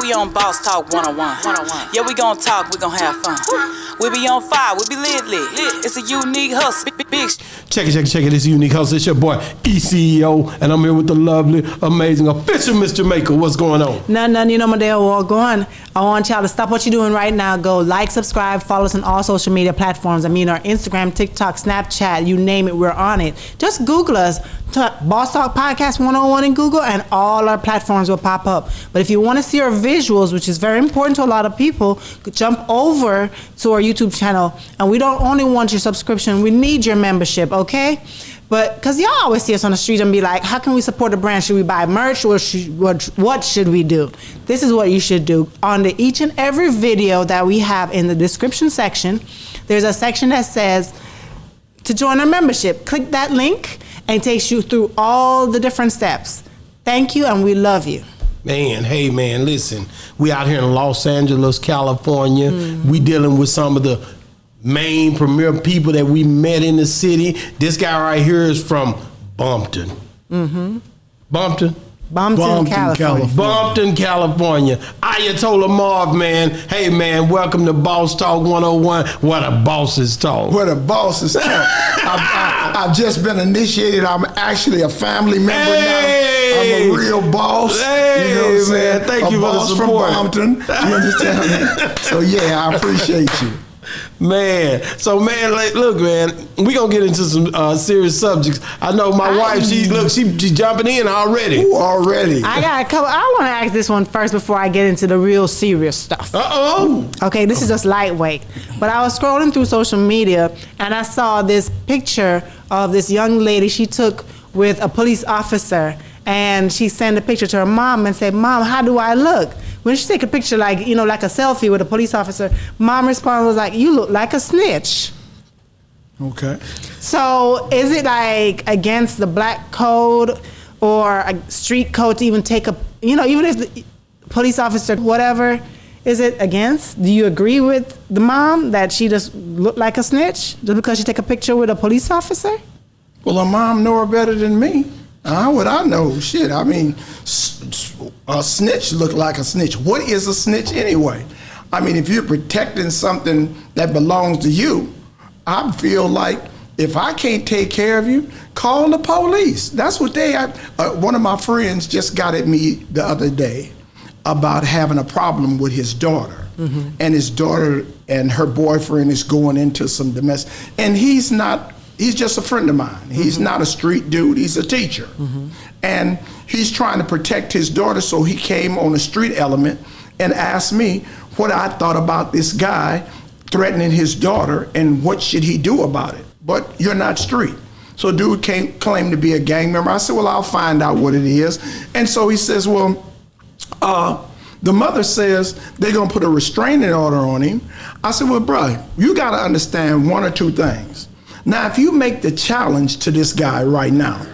we on Boss Talk 101. Yeah, we gon' talk, we gon' have fun. We be on fire, we be lit. It's a unique hustle. Big Check it. It's a unique hustle. It's your boy ECEO, and I'm here with the lovely, amazing, official Miss Jamaica. What's going on? None. You know my deal. Walk on. I want y'all to stop what you're doing right now. Go like, subscribe, follow us on all social media platforms. I mean, our Instagram, TikTok, Snapchat, you name it, we're on it. Just Google us, Boss Talk Podcast 101 in Google, and all our platforms will pop up. But if you want to see our visuals, which is very important to a lot of people, jump over to our YouTube channel. And we don't only want your subscription, we need your membership, okay? But because y'all always see us on the street and be like, how can we support the brand? Should we buy merch or what should we do? This is what you should do. On each and every video that we have in the description section, there's a section that says to join our membership. Click that link and it takes you through all the different steps. Thank you and we love you. Man, hey man, listen, we out here in Los Angeles, California. We dealing with some of the main premier people that we met in the city. This guy right here is from Bumpton. Bumpton, California. Bumpton, California. Ayatollah Marv, man. Hey, man, welcome to Boss Talk 101. What a bosses talk. What a bosses talk. I've just been initiated. I'm actually a family member now. I'm a real boss. Hey, you know what I'm saying? man, thank you for the support. From Bumpton. You understand me? So, yeah, I appreciate you. Man, so man, like, look, man, we gonna get into some serious subjects. I know my wife. She jumping in already. Ooh, already. I got a couple. I want to ask this one first before I get into the real serious stuff. Okay, this is just lightweight. But I was scrolling through social media and I saw this picture of this young lady she took with a police officer, and she sent a picture to her mom and said, "Mom, how do I look?" When she take a picture like a selfie with a police officer, mom responded was like, "You look like a snitch." Okay. So is it like against the black code or a street code to even take even if the police officer, whatever, is it against? Do you agree with the mom that she just looked like a snitch just because she take a picture with a police officer? Well, her mom know her better than me. How would I know? Shit, I mean, a snitch look like a snitch. What is a snitch anyway? I mean, if you're protecting something that belongs to you, I feel like if I can't take care of you, call the police. That's what one of my friends just got at me the other day about having a problem with his daughter. And his daughter and her boyfriend is going into some domestic, and he's just a friend of mine. He's not a street dude, he's a teacher. And he's trying to protect his daughter, so he came on a street element and asked me what I thought about this guy threatening his daughter and what should he do about it. But you're not street. So dude claimed to be a gang member. I said, well, I'll find out what it is. And so he says, well, the mother says they're gonna put a restraining order on him. I said, well, bro, you gotta understand one or two things. Now, if you make the challenge to this guy right now,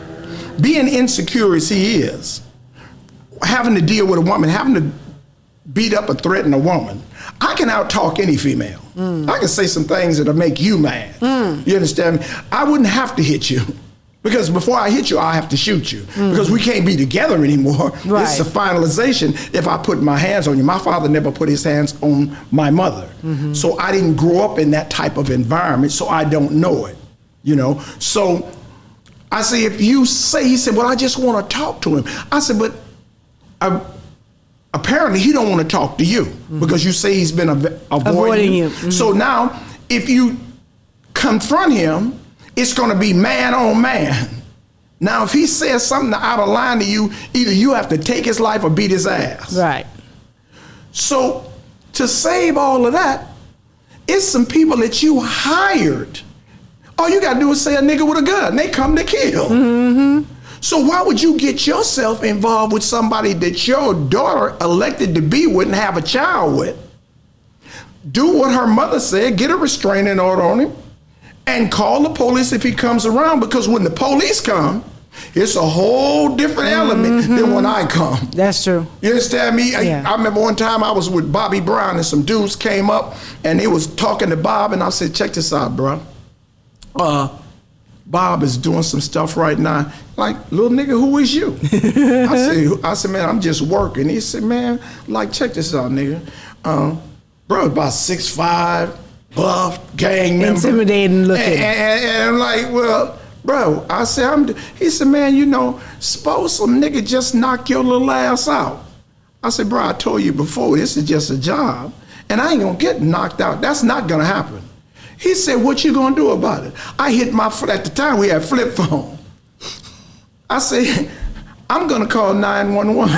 being insecure as he is, having to deal with a woman, having to beat up or threaten a woman, I can out-talk any female. I can say some things that'll make you mad. You understand me? I wouldn't have to hit you, because before I hit you, I have to shoot you, because we can't be together anymore. Right. It's a finalization if I put my hands on you. My father never put his hands on my mother. So I didn't grow up in that type of environment, so I don't know it. So I say, if you say, he said, well, I just want to talk to him. I said, but apparently he don't want to talk to you because you say he's been avoiding you. So now, if you confront him, it's going to be man on man. Now, if he says something out of line to you, either you have to take his life or beat his ass. Right. So to save all of that, it's some people that you hired. All you got to do is say a nigga with a gun. They come to kill. So why would you get yourself involved with somebody that your daughter elected to be with and have a child with? Do what her mother said, get a restraining order on him, and call the police if he comes around, because when the police come, it's a whole different element than when I come. That's true. You understand me? Yeah. I remember one time I was with Bobby Brown and some dudes came up and they was talking to Bob, and I said, check this out, bro. Bob is doing some stuff right now. Like, little nigga, who is you? I said, man, I'm just working. He said, man, like, check this out, nigga. Bro, about 6'5", buff, gang member. Intimidating looking. And I'm like, well, bro, I said, he said, man, you know, suppose some nigga just knock your little ass out. I said, bro, I told you before, this is just a job, and I ain't gonna get knocked out. That's not gonna happen. He said, what you gonna do about it? I hit my foot. At the time, we had flip phone. I said, I'm gonna call 911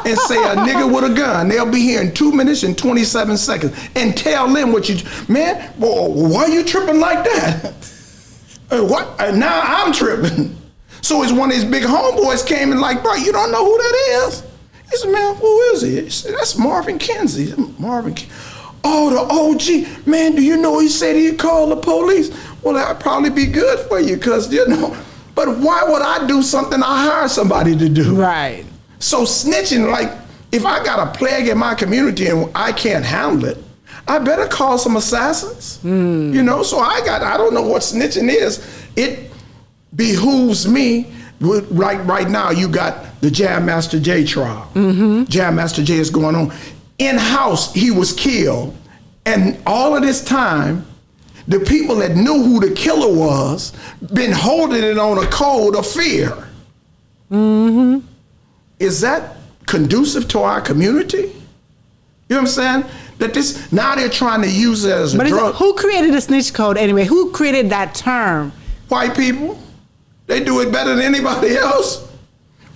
and say a nigga with a gun. They'll be here in 2 minutes and 27 seconds and tell them what you, man, why are you tripping like that? What? Now I'm tripping. So it's one of his big homeboys came and like, bro, you don't know who that is? He said, man, who is he? He said, that's Marvin Kinsey. Oh, the OG. Man, do you know he said he'd call the police? Well, that'd probably be good for you because, you know, but why would I do something I hire somebody to do? Right. So snitching, like, if I got a plague in my community and I can't handle it, I better call some assassins. You know, so I don't know what snitching is. It behooves me. Right now, you got the Jam Master Jay trial. Jam Master Jay is going on. In-house, he was killed. And all of this time, the people that knew who the killer was been holding it on a code of fear. Is that conducive to our community? You know what I'm saying? That this, now they're trying to use it as a drug. Who created the snitch code anyway? Who created that term? White people. They do it better than anybody else.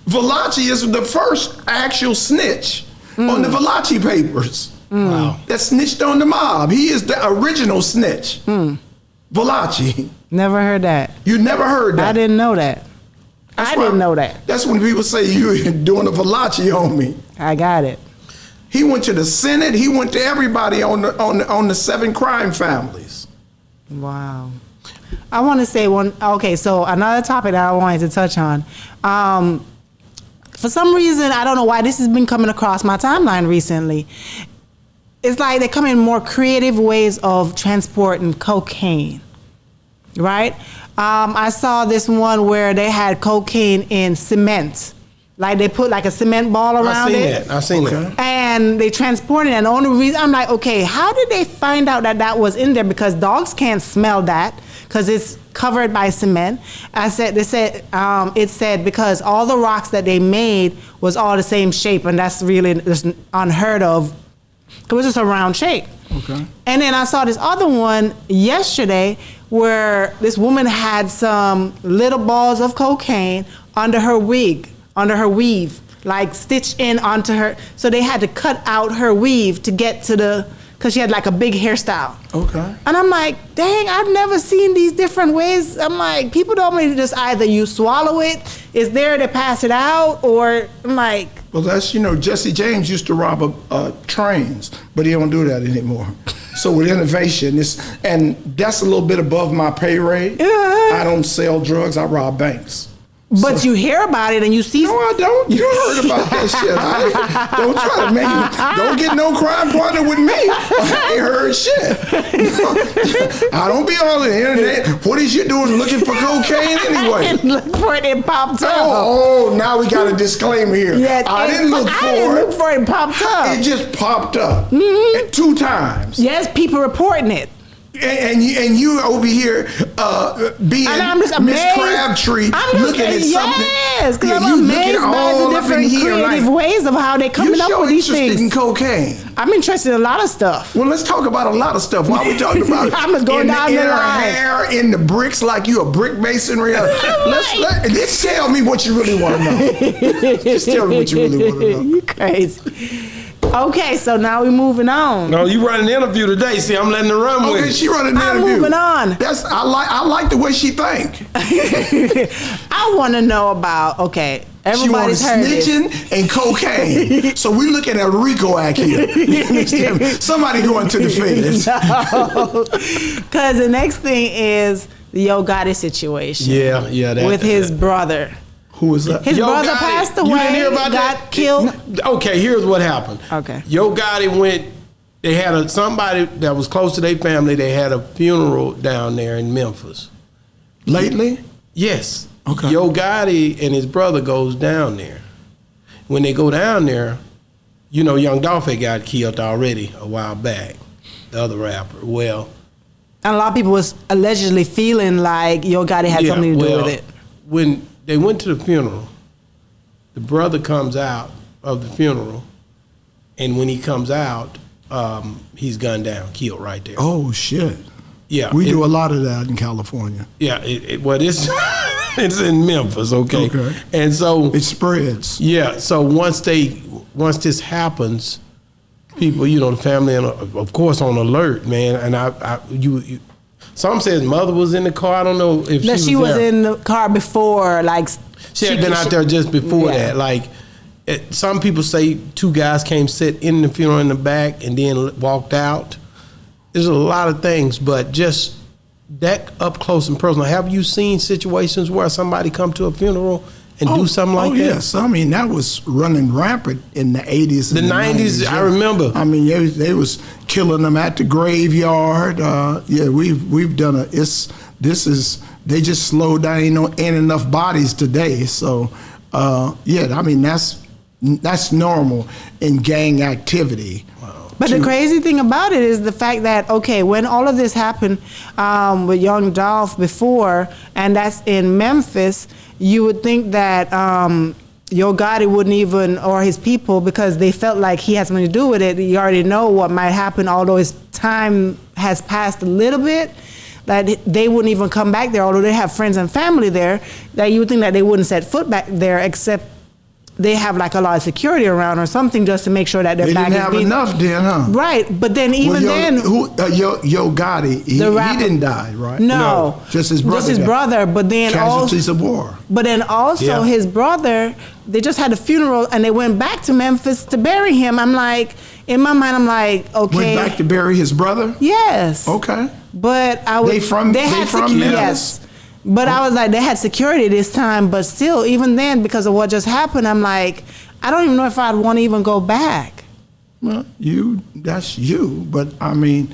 Valachi is the first actual snitch on the Valachi papers. Wow. That snitched on the mob. He is the original snitch. Valachi. Never heard that. You never heard that? I didn't know that. I didn't know that. That's when people say you're doing a Valachi on me. I got it. He went to the Senate. He went to everybody on the 7 crime families. Wow. I want to say one. Okay, so another topic that I wanted to touch on. For some reason, I don't know why this has been coming across my timeline recently. It's like they're coming in more creative ways of transporting cocaine, right? I saw this one where they had cocaine in cement. Like they put like a cement ball around it. I seen that. And they transported it. And the only reason, I'm like, okay, how did they find out that that was in there? Because dogs can't smell that because it's covered by cement. It said because all the rocks that they made was all the same shape, and that's really just unheard of. It was just a round shape. Okay. And then I saw this other one yesterday where this woman had some little balls of cocaine under her wig, under her weave, like stitched in onto her. So they had to cut out her weave to get to the, because she had like a big hairstyle. Okay. And I'm like, dang, I've never seen these different ways. I'm like, people don't really just either you swallow it, it's there to pass it out, or I'm like. Well, that's, you know, Jesse James used to rob trains, but he don't do that anymore. So with innovation, and that's a little bit above my pay rate. I don't sell drugs, I rob banks. But you hear about it and you see. No, I don't. You heard about that shit. Don't try to make it. Don't get no crime partner with me. I ain't heard shit. I don't be on the internet. What is you doing looking for cocaine anyway? Look for it, it popped up. Oh, now we got a disclaimer here. Yes, I didn't look for it. It popped up. It just popped up 2 times. Yes, people reporting it. And you over here being Miss Crabtree looking at something. Yes, because I'm amazed by the different creative ways of how they're coming up with these things. You're interested in cocaine. I'm interested in a lot of stuff. Well, let's talk about a lot of stuff. Why are we talking about it? I'm just going down the line. In her hair, in the bricks, like you a brick masonry. Let's tell me what you really want to know. Just tell me what you really want to know. You crazy. Okay, so now we're moving on. No, you running the interview today. See, I'm letting her run with it. Okay, she running the I'm interview. moving on. I like the way she think. I want to know about, okay, everybody's heard this. Snitching and cocaine. So we looking at a RICO Act here. You understand me? Somebody going to the feds. No, because the next thing is the Yo Gotti situation. Yeah. With his brother. Who was that? His brother passed away. You didn't hear about got that? killed. Okay, here's what happened. Okay. Yo Gotti went. They had somebody that was close to their family. They had a funeral down there in Memphis, Lately? Yes. Okay. Yo Gotti and his brother goes down there. When they go down there, you know, Young Dolphy got killed already a while back. The other rapper. Well, And a lot of people was allegedly feeling like Yo Gotti had something to do with it. When they went to the funeral, the brother comes out of the funeral, and when he comes out, he's gunned down, killed right there. Oh, shit. Yeah. We do a lot of that in California. Yeah, well, it's in Memphis, okay? Okay. And so It spreads. yeah, so once this happens, people, you know, the family, and of course, on alert, man. And you some says mother was in the car. I don't know if No, she was there. in the car before, like She had been out there just before Yeah. that. Like, some people say 2 guys came sit in the funeral in the back and then walked out. There's a lot of things, but just that up close and personal. Have you seen situations where somebody come to a funeral and do something like that? Yes. I mean, that was running rampant in the 80s and The 90s, I yeah. remember. I mean, they was killing them at the graveyard. Yeah, we've done they just slowed down. Ain't enough bodies today. So, yeah, I mean, that's normal in gang activity. But the crazy thing about it is the fact that, okay, when all of this happened with Young Dolph before, and that's in Memphis, you would think that Yo Gotti wouldn't even, or his people, because they felt like he had something to do with it. You already know what might happen, although his time has passed a little bit, that they wouldn't even come back there, although they have friends and family there, that you would think that they wouldn't set foot back there, except they have like a lot of security around or something just to make sure that their They back didn't is have being enough then, huh? right. But then even then, Yo Gotti, he didn't die, right? no, just his brother. Just his brother. But then Casualties of war. But then also Yeah. his brother, they just had a funeral and they went back to Memphis to bury him. I'm like, in my mind, I'm like, okay, Went back to bury his brother. yes, Okay. But I was They from Memphis? yes. But I was like, they had security this time, but still, even then, because of what just happened, I'm like, I don't even know if I'd want to even go back. Well, that's you. But I mean,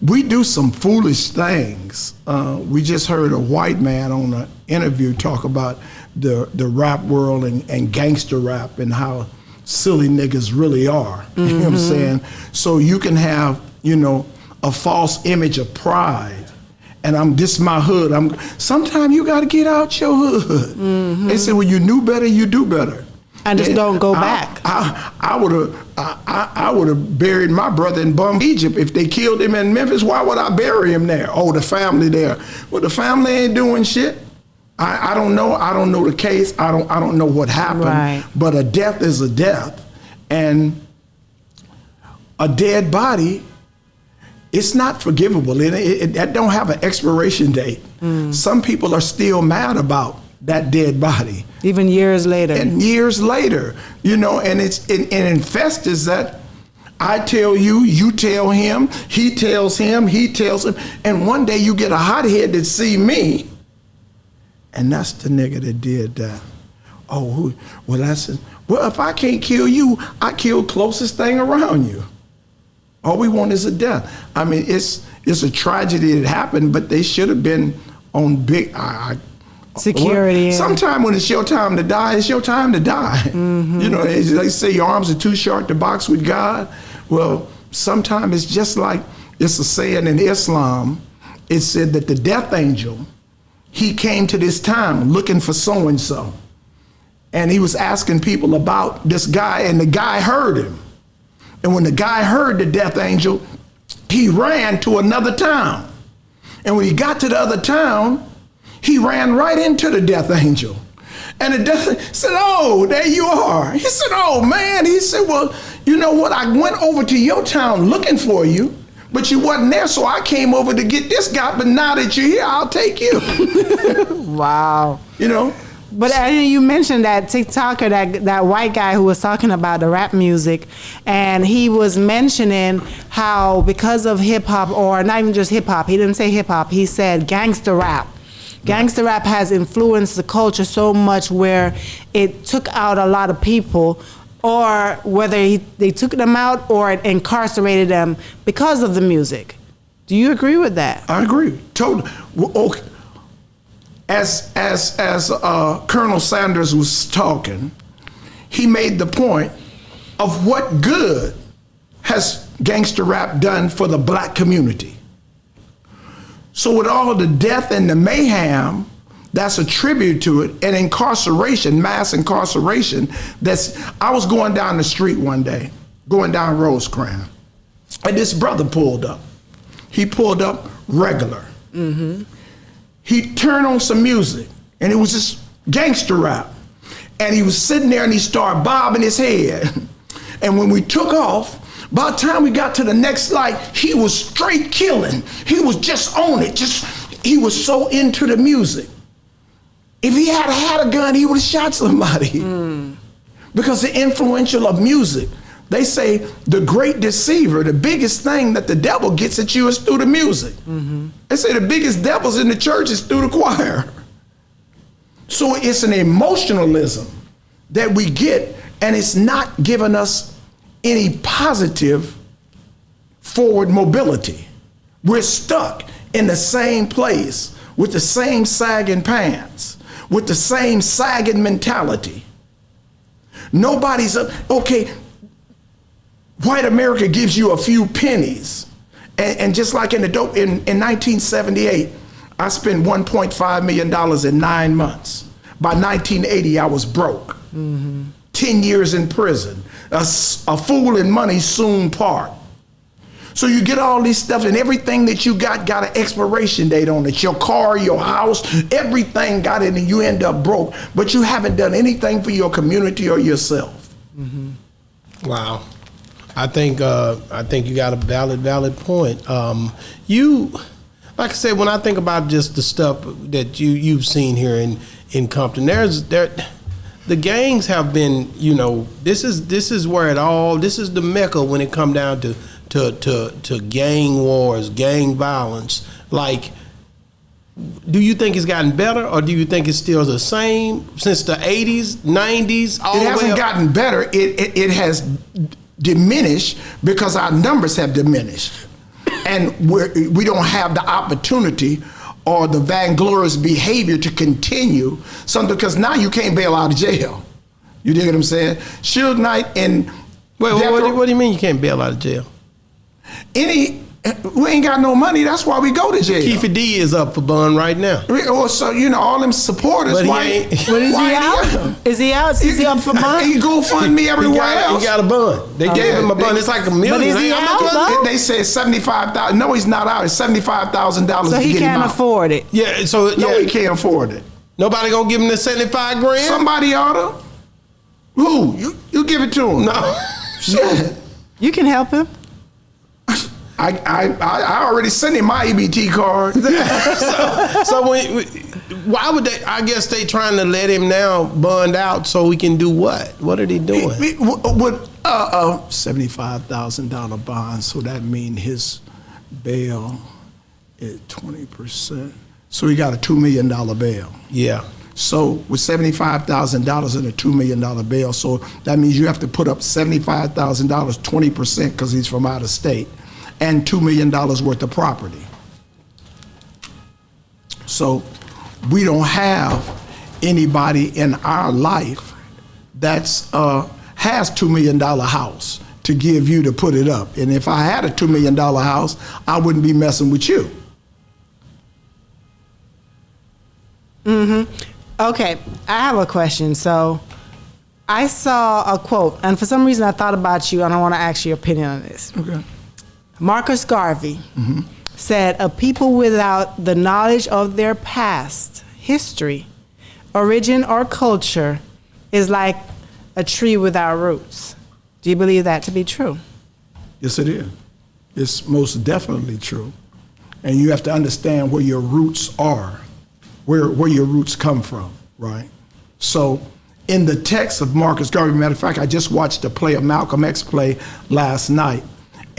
we do some foolish things. We just heard a white man on an interview talk about the rap world and gangster rap and how silly niggas really are. You know what I'm saying? So you can have, a false image of pride. And this my hood. Sometimes you got to get out your hood. They said, when you knew better, you do better. And just don't go back. I would have buried my brother in Bum, Egypt. If they killed him in Memphis, why would I bury him there? Oh, the family there. Well, the family ain't doing shit. I don't know. I don't know the case. I don't know what happened. Right. But a death is a death, and a dead body, it's not forgivable. That don't have an expiration date. Some people are still mad about that dead body. Even years later. And years later, and it infests that I tell you, you tell him, he tells him, and one day you get a hothead that see me, and that's the nigga that did that. Oh, well, if I can't kill you, I kill closest thing around you. All we want is a death. I mean, it's a tragedy that happened, but they should have been on big security. Well, sometime when it's your time to die, it's your time to die. They say your arms are too short to box with God. Well, sometimes it's just like, it's a saying in Islam. It said that the death angel, he came to this town looking for so-and-so. And he was asking people about this guy, and the guy heard him. And when the guy heard the death angel, he ran to another town. And when he got to the other town, he ran right into the death angel. And the death said, "Oh, there you are." He said, "Oh, man." He said, "Well, you know what? I went over to your town looking for you, but you wasn't there, so I came over to get this guy. But now that you're here, I'll take you." Wow. But you mentioned that TikToker, that white guy who was talking about the rap music, and he was mentioning how because of hip hop, or not even just hip hop, he didn't say hip hop, he said gangster rap. Gangster rap has influenced the culture so much where it took out a lot of people, or whether they took them out or it incarcerated them because of the music. Do you agree with that? I agree. Totally. Well, okay. As Colonel Sanders was talking, he made the point of what good has gangster rap done for the black community. So with all the death and the mayhem that's attributed to it, and incarceration, mass incarceration, I was going down the street one day, going down Rosecrans, and this brother pulled up. He pulled up regular. Mm-hmm. He turned on some music, and it was just gangster rap. And he was sitting there, and he started bobbing his head. And when we took off, by the time we got to the next light, he was straight killing. He was just on it. He was so into the music. If he had a gun, he would have shot somebody. Because the influential of music. They say the great deceiver, the biggest thing that the devil gets at you is through the music. Mm-hmm. They say the biggest devils in the church is through the choir. So it's an emotionalism that we get, and it's not giving us any positive forward mobility. We're stuck in the same place with the same sagging pants, with the same sagging mentality. Nobody's okay. White America gives you a few pennies. And just like in 1978, I spent $1.5 million in 9 months. By 1980, I was broke. Mm-hmm. 10 years in prison. A fool and money soon part. So you get all this stuff, and everything that you got an expiration date on it. Your car, your house, everything got it, and you end up broke. But you haven't done anything for your community or yourself. Mm-hmm. Wow. I think you got a valid point. Like I said, when I think about just the stuff that you've seen here in Compton, the gangs have been, this is where this is the mecca when it come down to gang wars, gang violence. Like, do you think it's gotten better, or do you think it's still the same since the 80s, 90s? It hasn't gotten better. It has diminished because our numbers have diminished, and we don't have the opportunity or the vainglorious behavior to continue something, because now you can't bail out of jail. You dig what I'm saying? Suge Knight and what do you mean you can't bail out of jail? We ain't got no money. That's why we go to jail. Keefe D is up for bond right now. So all them supporters. But why is he out? Is he out? Is he up for bond? He go fund me everywhere else. He got a bond. They gave him a bond. It's like $1 million. But is he out? They said $75,000. No, he's not out. It's $75,000. So he can't afford it. Yeah. He can't afford it. Nobody gonna give him the $75,000. Somebody oughta. Who? You give it to him? No. Shit. You can help him. I already sent him my EBT card. Why would they? I guess they trying to let him now bond out so he can do what? What are they doing? With $75,000 bond, so that means his bail is 20%. So he got a $2 million bail. Yeah. So with $75,000 and a $2 million bail, so that means you have to put up $75,000, 20%, because he's from out of state, and $2 million worth of property. So we don't have anybody in our life that's has $2 million house to give you to put it up. And if I had a $2 million house, I wouldn't be messing with you. Mm-hmm. Okay, I have a question. So I saw a quote, and for some reason I thought about you, and I want to ask your opinion on this. Okay. Marcus Garvey said, a people without the knowledge of their past, history, origin, or culture is like a tree without roots. Do you believe that to be true? Yes, it is. It's most definitely true. And you have to understand where your roots are, where your roots come from, right? So in the text of Marcus Garvey, matter of fact, I just watched a play, a Malcolm X play last night,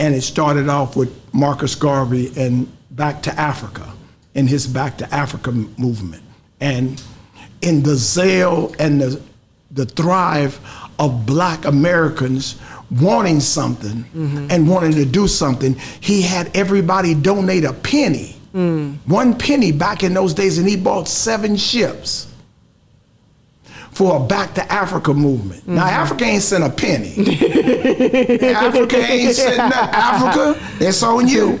and it started off with Marcus Garvey and Back to Africa, in his Back to Africa movement. And in the zeal and the thrive of Black Americans, wanting something and wanting to do something, he had everybody donate a penny. 1 penny back in those days, and he bought 7 ships for a Back to Africa movement. Now, Africa ain't sent a penny. Africa ain't sent nothing. Africa, it's on you.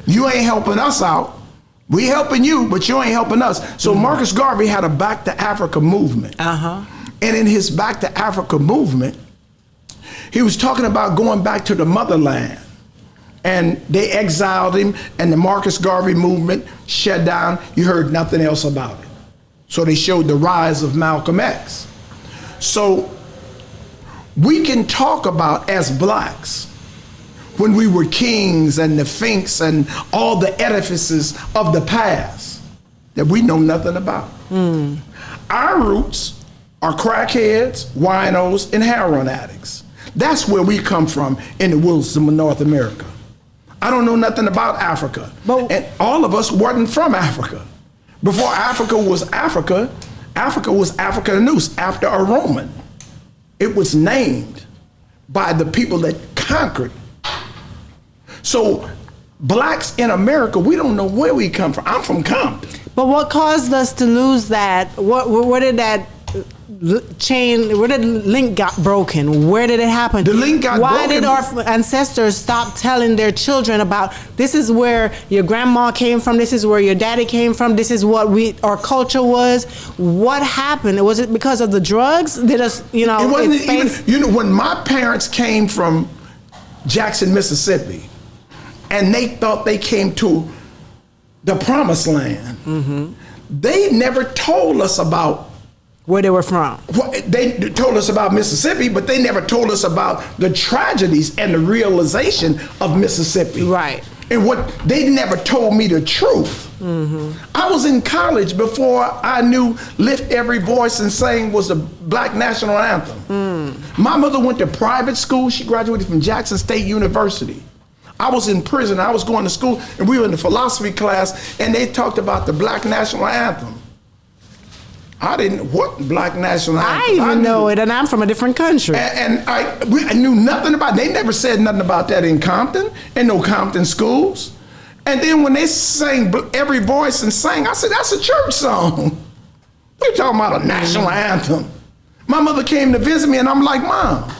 You ain't helping us out. We helping you, but you ain't helping us. So Marcus Garvey had a Back to Africa movement. And in his Back to Africa movement, he was talking about going back to the motherland. And they exiled him, and the Marcus Garvey movement shut down. You heard nothing else about it. So they showed the rise of Malcolm X. So we can talk about, as blacks, when we were kings and the Finks and all the edifices of the past that we know nothing about. Our roots are crackheads, winos, and heroin addicts. That's where we come from in the wilderness of North America. I don't know nothing about Africa. And all of us wasn't from Africa. Before Africa was Africa, Africa was Africa News, after a Roman. It was named by the people that conquered. So blacks in America, we don't know where we come from. I'm from Compton. But what caused us to lose that? Where did that chain, where did the link got broken? Where did it happen? The link got broken. Why did our ancestors stop telling their children about, this is where your grandma came from, this is where your daddy came from, this is what our culture was? What happened? Was it because of the drugs? Did us, It wasn't even, when my parents came from Jackson, Mississippi, and they thought they came to the promised land, they never told us about where they were from. They told us about Mississippi, but they never told us about the tragedies and the realization of Mississippi. Right. And they never told me the truth. I was in college before I knew Lift Every Voice and Sing was the Black National Anthem. My mother went to private school. She graduated from Jackson State University. I was in prison. I was going to school, and we were in the philosophy class, and they talked about the Black National Anthem. I didn't, what Black National Anthem? I even know it, and I'm from a different country. And I knew nothing about it. They never said nothing about that in Compton, in no Compton schools. And then when they sang Every Voice and Sang, I said, that's a church song. You're talking about a national anthem. My mother came to visit me, and I'm like, Mom,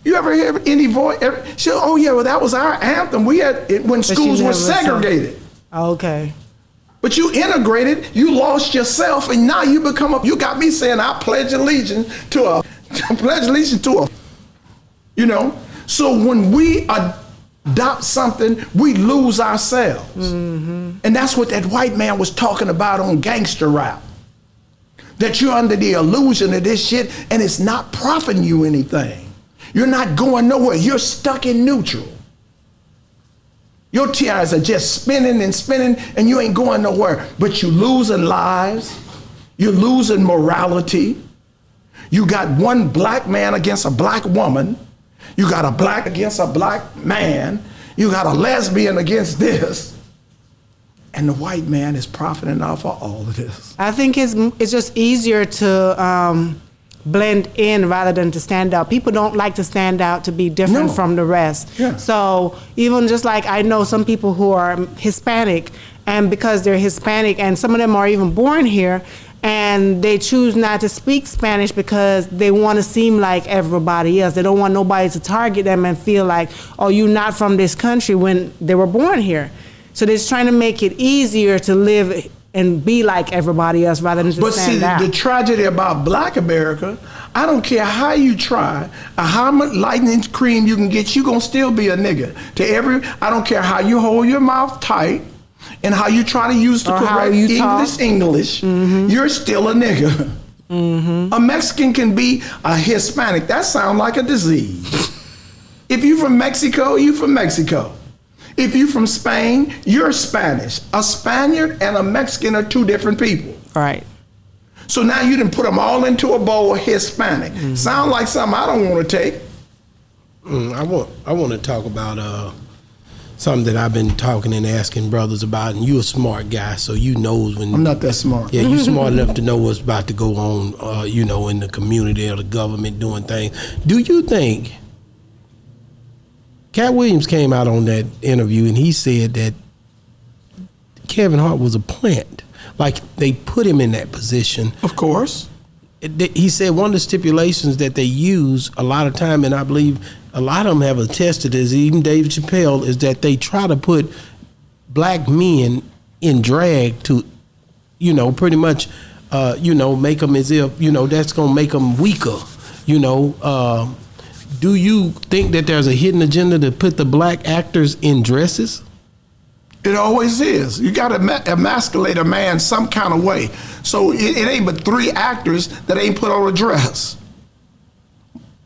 you ever hear any voice? She said, oh yeah, well that was our anthem. We had it when schools were segregated. Okay. But you integrated, you lost yourself, and now you you got me saying, I pledge allegiance to a, So when we adopt something, we lose ourselves. And that's what that white man was talking about on gangster rap. That you're under the illusion of this shit, and it's not profiting you anything. You're not going nowhere, you're stuck in neutral. Your tires are just spinning and spinning, and you ain't going nowhere. But you losing lives. You're losing morality. You got one black man against a black woman. You got a black against a black man. You got a lesbian against this. And the white man is profiting off of all of this. I think it's just easier to blend in rather than to stand out. People don't like to stand out, to be different from the rest. Yeah. So even just like I know some people who are Hispanic, and because they're Hispanic, and some of them are even born here, and they choose not to speak Spanish because they want to seem like everybody else. They don't want nobody to target them and feel like, oh, you're not from this country, when they were born here. So they're just trying to make it easier to live and be like everybody else rather than just stand out. But see, the tragedy about black America, I don't care how you try, or how much lightning cream you can get, you're going to still be a nigga. I don't care how you hold your mouth tight and how you try to use the correct English, you're still a nigga. A Mexican can be a Hispanic. That sounds like a disease. If you're from Mexico, you're from Mexico. If you're from Spain, you're Spanish. A Spaniard and a Mexican are two different people. Right. So now you done put them all into a bowl of Hispanic. Sound like something I don't want to take. I want to talk about something that I've been talking and asking brothers about, and you're a smart guy, so you knows when... I'm not that smart. Yeah, you're smart enough to know what's about to go on, in the community or the government doing things. Do you think Cat Williams came out on that interview and he said that Kevin Hart was a plant. Like they put him in that position. Of course. He said one of the stipulations that they use a lot of time, and I believe a lot of them have attested this, even Dave Chappelle, is that they try to put black men in drag to, pretty much, make them as if, that's going to make them weaker, Do you think that there's a hidden agenda to put the black actors in dresses? It always is. You got to emasculate a man some kind of way. So it ain't but 3 actors that ain't put on a dress.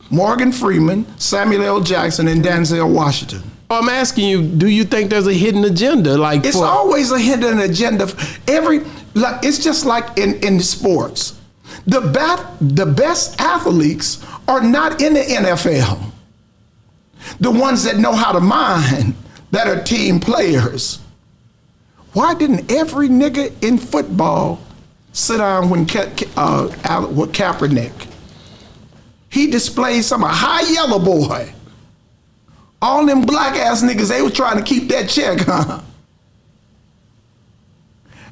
Morgan Freeman, Samuel L. Jackson, and Denzel Washington. I'm asking you, do you think there's a hidden agenda? It's always a hidden agenda. It's just like in sports. The best athletes are not in the NFL. The ones that know how to mine, that are team players. Why didn't every nigga in football sit down with Kaepernick? He displayed some high yellow boy. All them black ass niggas, they was trying to keep that check, huh?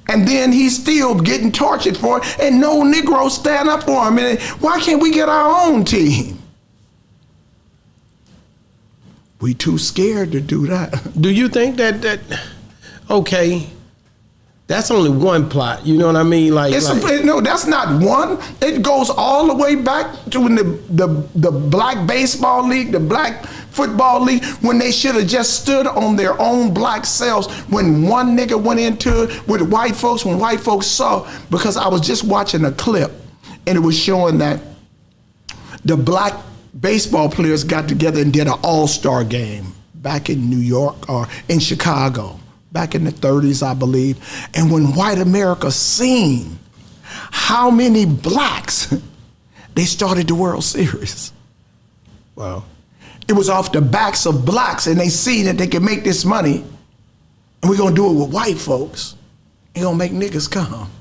And then he's still getting tortured for it, and no Negro stand up for him. And why can't we get our own team? We too scared to do that. Do you think that okay, that's only one plot, you know what I mean? No, that's not one. It goes all the way back to when the black baseball league, the black football league, when they should have just stood on their own black selves. When one nigga went into it with white folks, when white folks saw, because I was just watching a clip and it was showing that the black baseball players got together and did an all-star game back in New York or in Chicago. Back in the 30s, I believe. And when white America seen how many blacks, they started the World Series. Wow. It was off the backs of blacks, and they seen that they could make this money, and we're gonna do it with white folks. Ain't gonna make niggas come.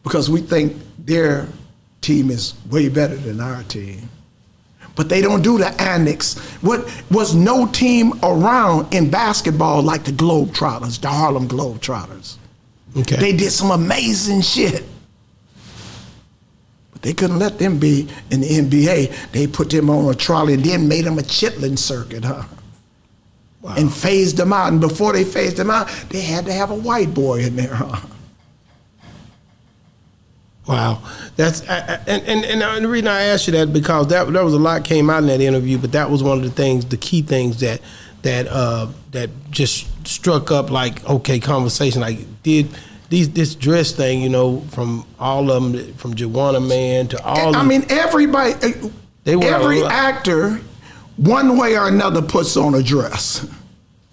Because we think their team is way better than our team. But they don't do the annex. What was no team around in basketball like the Globetrotters, the Harlem Globetrotters. Okay. They did some amazing shit. But they couldn't let them be in the NBA. They put them on a trolley and then made them a chitlin circuit, huh? Wow. And phased them out. And before they phased them out, they had to have a white boy in there, huh? Wow, that's and the reason I asked you that because there was a lot came out in that interview, but that was one of the things, the key things that just struck up like conversation. Like this dress thing, from all of them, from Juwanna Mann to all. Everybody, every actor, one way or another, puts on a dress,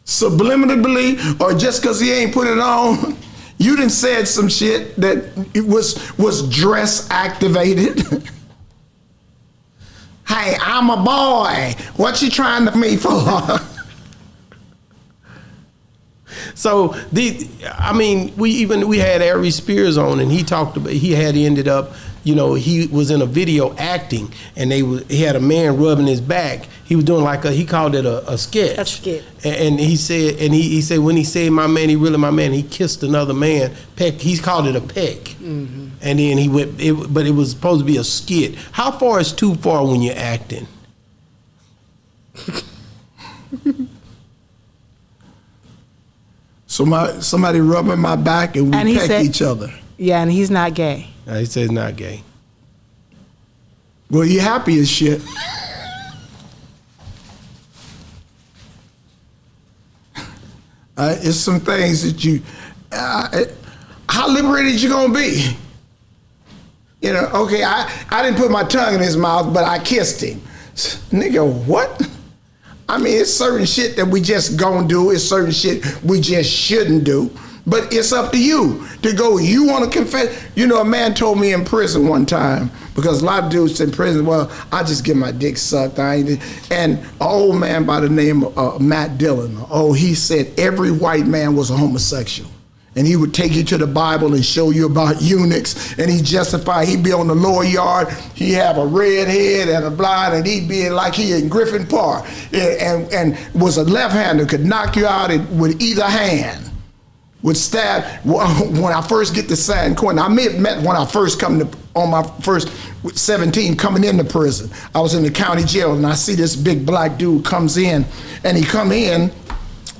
subliminally or just because he ain't put it on. You done said some shit that it was dress activated. Hey, I'm a boy. What you trying to me for? So we had Ari Spears on, and he talked about he ended up, he was in a video acting, and he had a man rubbing his back. He was doing he called it a sketch. A skit. And he said, he said when he said my man, he really my man. He kissed another man. Peck. He called it a peck. Mm-hmm. And then he went. But it was supposed to be a skit. How far is too far when you're acting? Somebody rubbing my back and we peck each other. Yeah, and he's not gay. He says not gay. Well, you happy as shit. It's some things that you, how liberated you gonna be? I didn't put my tongue in his mouth, but I kissed him. Nigga, what? It's certain shit that we just gonna do. It's certain shit we just shouldn't do. But it's up to you to go. You want to confess? A man told me in prison one time, because a lot of dudes in prison, well, I just get my dick sucked. And an old man by the name of Matt Dillon, he said every white man was a homosexual. And he would take you to the Bible and show you about eunuchs, and he justified. He'd be on the lower yard. He'd have a red head and a blind, and he'd be like he in Griffin Park, and was a left-hander, could knock you out with either hand. Would stab. When I first get to San Quentin, I met when I first come to, on my first 17 coming into prison. I was in the county jail, and I see this big black dude comes in, and he come in.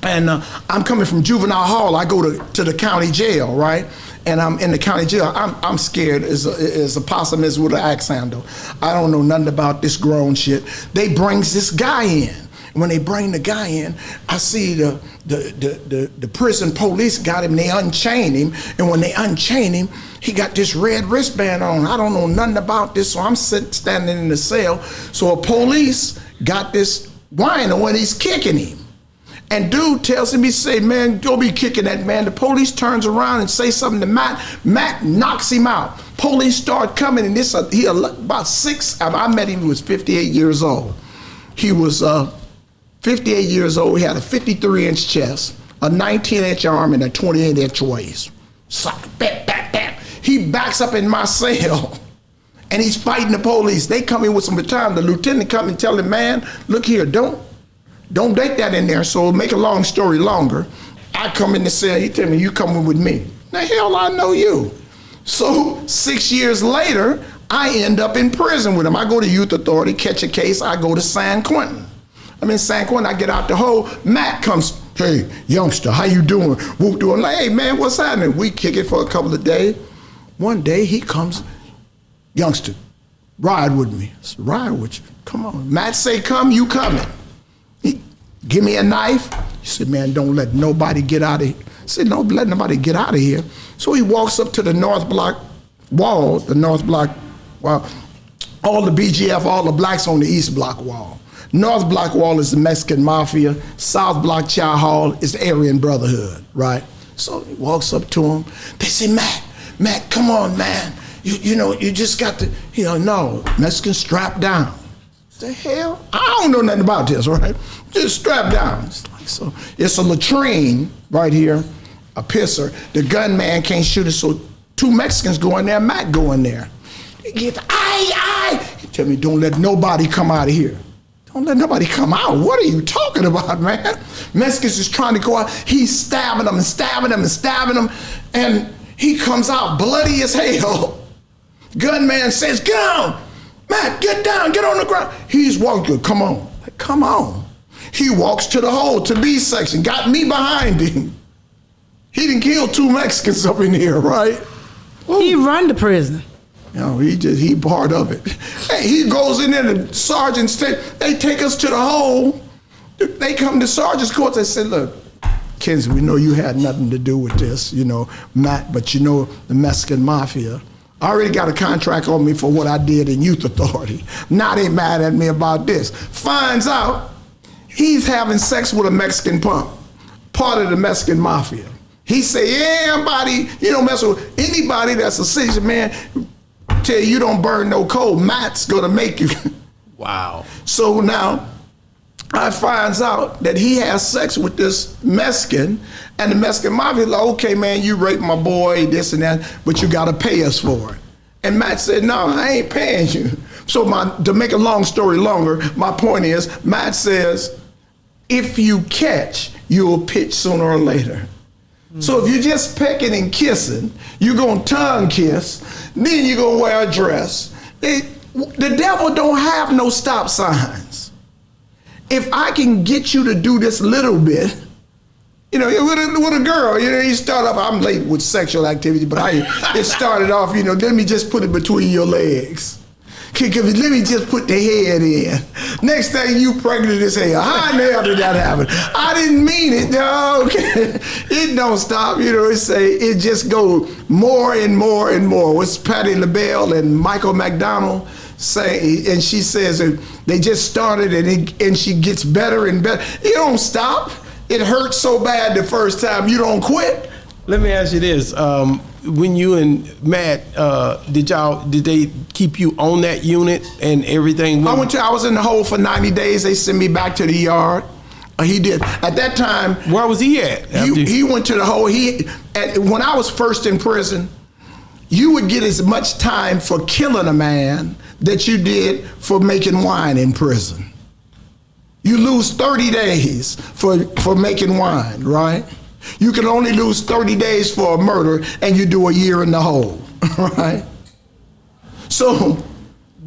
And I'm coming from juvenile hall. I go to the county jail, right? And I'm in the county jail. I'm scared as a possum is with an axe handle. I don't know nothing about this grown shit. They brings this guy in. When they bring the guy in, I see the prison police got him. They unchain him, and when they unchain him, he got this red wristband on. I don't know nothing about this, so I'm standing in the cell. So a police got this wino and he's kicking him. And dude tells him, he say, man, go be kicking that man. The police turns around and say something to Matt. Matt knocks him out. Police start coming, and he about 6, I met him, he was 58 years old. He was 58 years old. He had a 53-inch chest, a 19-inch arm, and a 28-inch waist. So, bam, bam, bam. He backs up in my cell, and he's fighting the police. They come in with some baton. The lieutenant come and tell him, man, look here, don't take that in there. So make a long story longer. I come in the cell, he tell me, you coming with me. The hell I know you. So 6 years later, I end up in prison with him. I go to youth authority, catch a case, I go to San Quentin. I'm in San Quentin, I get out the hole, Matt comes, hey, youngster, how you doing? Whoop, doing like, hey man, what's happening? We kick it for a couple of days. One day he comes, youngster, ride with me. I said, ride with you, come on. Matt say come, you coming. Give me a knife. He said, man, don't let nobody get out of here. I said, don't let nobody get out of here. So he walks up to the north block wall, all the BGF, all the blacks on the east block wall. North block wall is the Mexican Mafia. South block Chow Hall is the Aryan Brotherhood, right? So he walks up to him. They say, Matt, come on, man. You know, you just got to, no, Mexican strap down. The hell? I don't know nothing about this, right? Just strap down. It's like so. It's a latrine right here, a pisser. The gunman can't shoot it, so 2 Mexicans go in there, Matt go in there. He gets, He tell me, don't let nobody come out of here. Don't let nobody come out. What are you talking about, man? Mexicans is trying to go out. He's stabbing them and stabbing them and stabbing them, and he comes out bloody as hell. Gunman says, get on. Matt, get down, get on the ground. He's walking, come on. He walks to the hole, to B section, got me behind him. He didn't kill 2 Mexicans up in here, right? Ooh. He run the prison. He part of it. Hey, he goes in there, the sergeants, they take us to the hole. They come to sergeant's court, they say, look, Kenzie, we know you had nothing to do with this, Matt, but the Mexican Mafia. I already got a contract on me for what I did in youth authority. Now they mad at me about this. Finds out he's having sex with a Mexican punk, part of the Mexican Mafia. He say, yeah, buddy, you don't mess with anybody that's a citizen, man. Tell you don't burn no coal. Matt's gonna make you. Wow. So now I finds out that he has sex with this Mexican, and the Mexican Mafia like, okay, man, you raped my boy, this and that, but you gotta pay us for it. And Matt said, no, I ain't paying you. So to make a long story longer, my point is, Matt says, if you catch, you'll pitch sooner or later. So if you're just pecking and kissing, you're gonna tongue kiss, then you're gonna wear a dress. The devil don't have no stop signs. If I can get you to do this little bit, with a girl, you start off, I'm late with sexual activity, but it started off, let me just put it between your legs. Let me just put the head in. Next thing you pregnant as hell. How in the hell did that happen? I didn't mean it. No, okay. It don't stop. It just goes more and more and more. What's Patti LaBelle and Michael McDonald say? And she says they just started and she gets better and better. You don't stop. It hurts so bad the first time. You don't quit. Let me ask you this. When you and Matt, did they keep you on that unit and everything? I was in the hole for 90 days. They sent me back to the yard. He did. At that time, Where was he at? he went to the whole. When I was first in prison, you would get as much time for killing a man that you did for making wine in prison. You lose 30 days for making wine, right? You can only lose 30 days for a murder, and you do a year in the hole, right? So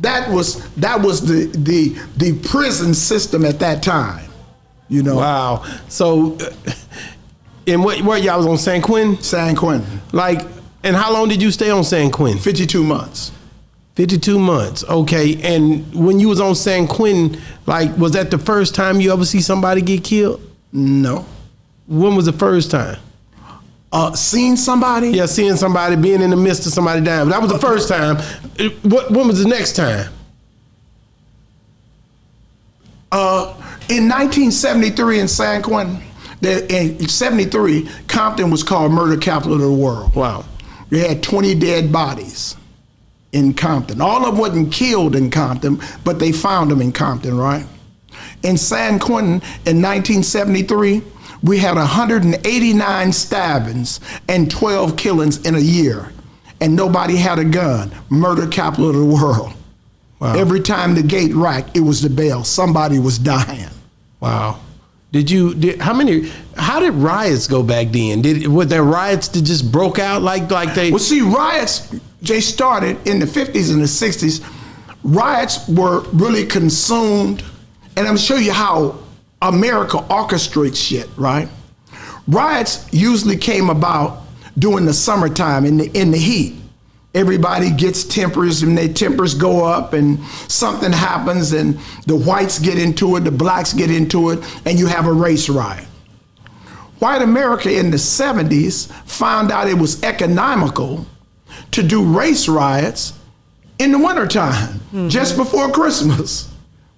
that was the prison system at that time, you know. Wow. So, and where y'all was on San Quentin? San Quentin. Like, and how long did you stay on San Quentin? 52 months. 52 months. Okay. And when you was on San Quentin, like, was that the first time you ever see somebody get killed? No. When was the first time? Seeing somebody? Yeah, seeing somebody, being in the midst of somebody dying. But that was the first time. When was the next time? In 1973 in San Quentin, in 73, Compton was called murder capital of the world. Wow. We had 20 dead bodies in Compton. All of them wasn't killed in Compton, but they found them in Compton, right? In San Quentin in 1973, we had 189 stabbings and 12 killings in a year, and nobody had a gun. Murder capital of the world. Wow. Every time the gate racked, it was the bell. Somebody was dying. Wow. How did riots go back then? Were there riots that just broke out like they? Well, see, riots, they started in the 50s and the 60s. Riots were really consumed, and I'm show you how America orchestrates shit, right? Riots usually came about during the summertime in the heat. Everybody gets tempers, and their tempers go up, and something happens, and the whites get into it, the blacks get into it, and you have a race riot. White America in the 70s found out it was economical to do race riots in the wintertime, just before Christmas,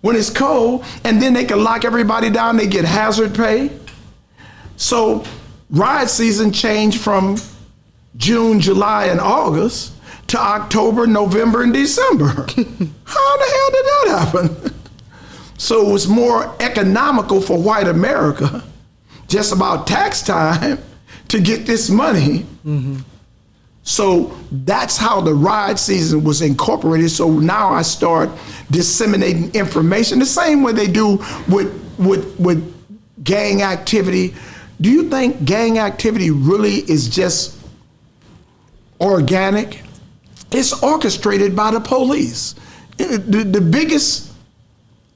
when it's cold, and then they can lock everybody down, they get hazard pay. So riot season changed from June, July, and August to October, November, and December. How the hell did that happen? So it was more economical for white America, just about tax time, to get this money. So that's how the riot season was incorporated. So now I start disseminating information the same way they do with gang activity. Do you think gang activity really is just organic? It's orchestrated by the police. The biggest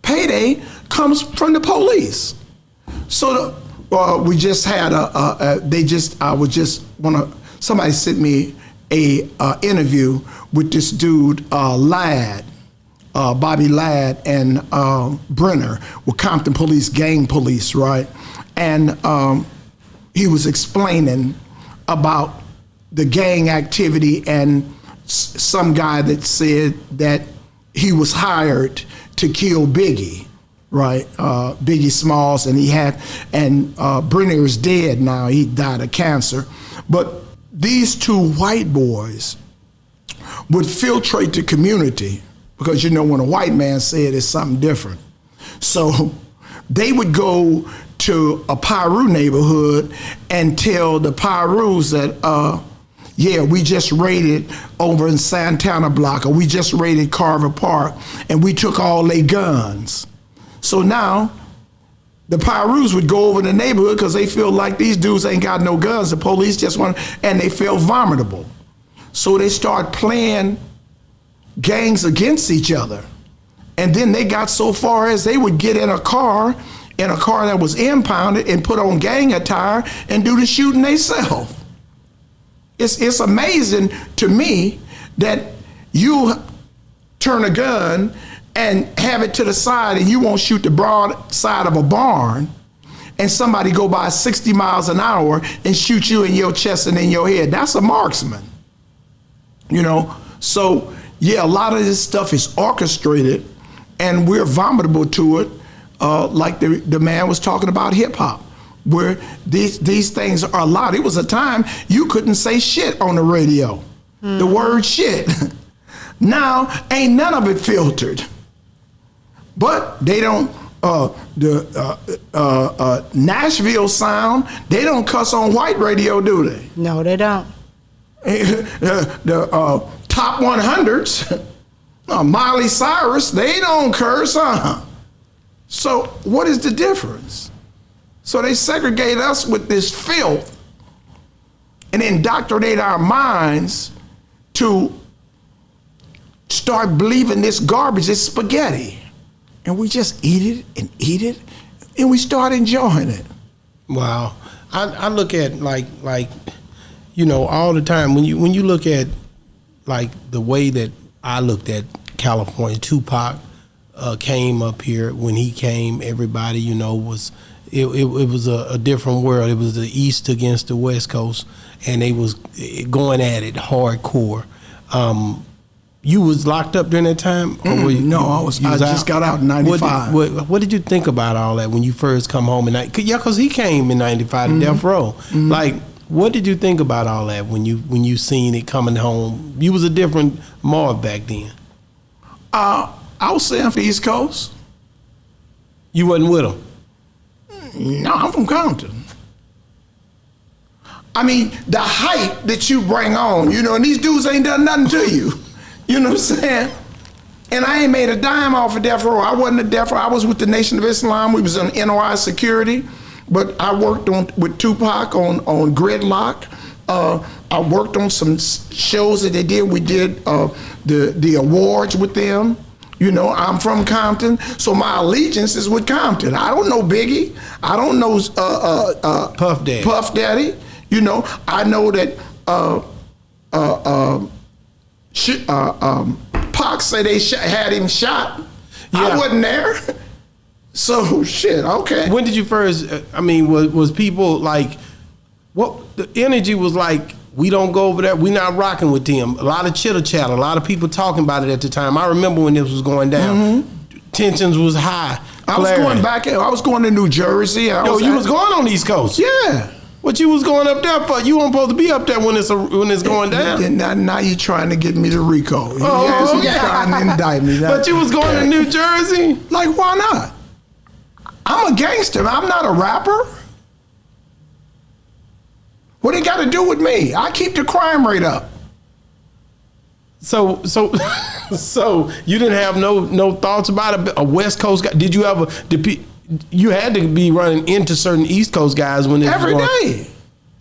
payday comes from the police. So we just had somebody sent me a interview with this dude, Ladd, Bobby Ladd, and Brenner with Compton Police, gang police, right? And he was explaining about the gang activity, and some guy that said that he was hired to kill Biggie, right? Biggie Smalls, and Brenner is dead now. He died of cancer. But these two white boys would filtrate the community, because when a white man said it's something different. So they would go to a PIRU neighborhood and tell the PIRUs that, yeah, we just raided over in Santana Block, or we just raided Carver Park, and we took all their guns. So now the PIRUs would go over the neighborhood because they feel like these dudes ain't got no guns. The police just want, and they feel vulnerable. So they start playing gangs against each other. And then they got so far as they would get in a car that was impounded, and put on gang attire and do the shooting themselves. It's amazing to me that you turn a gun and have it to the side, and you won't shoot the broad side of a barn, and somebody go by 60 miles an hour and shoot you in your chest and in your head. That's a marksman, So yeah, a lot of this stuff is orchestrated, and we're vulnerable to it, like the man was talking about hip hop, where these things are allowed. It was a time you couldn't say shit on the radio, the word shit. Now, ain't none of it filtered. But they don't Nashville sound, they don't cuss on white radio, do they? No, they don't. The top 100s, Miley Cyrus, they don't curse, huh? So what is the difference? So they segregate us with this filth and indoctrinate our minds to start believing this garbage is spaghetti. And we just eat it, and we start enjoying it. Wow. I look at like all the time when you look at like the way that I looked at California. Tupac came up here. When he came, everybody was it was a different world. It was the East against the West Coast, and they was going at it hardcore. You was locked up during that time? Or no, I just got out in 95. What did you think about all that when you first come home? Because he came in 95 to Death Row. Like, what did you think about all that when you seen it coming home? You was a different Marv back then. I was saying for East Coast. You wasn't with him? No, I'm from Compton. I mean, the hype that you bring on, and these dudes ain't done nothing to you. You know what I'm saying? And I ain't made a dime off of Death Row. I wasn't at Death Row. I was with the Nation of Islam. We was in NOI security. But I worked with Tupac on Gridlock. I worked on some shows that they did. We did the awards with them. I'm from Compton, so my allegiance is with Compton. I don't know Biggie. I don't know Puff Daddy. Puff Daddy. I know that Pac say they had him shot. Yeah. I wasn't there. So shit, okay. When did you first, was people like, what the energy was like, we don't go over there, we not rocking with them. A lot of chitter chatter, a lot of people talking about it at the time. I remember when this was going down. Tensions was high. I was going to New Jersey. You was going on the East Coast? Yeah. What you was going up there for? You weren't supposed to be up there when it's going down. Now you trying to get me to RICO. You okay. trying to indict me. But you was going to New Jersey? Like, why not? I'm a gangster. I'm not a rapper. What it got to do with me? I keep the crime rate up. So you didn't have no thoughts about it? A West Coast guy? Did you ever? You had to be running into certain East Coast guys when every day,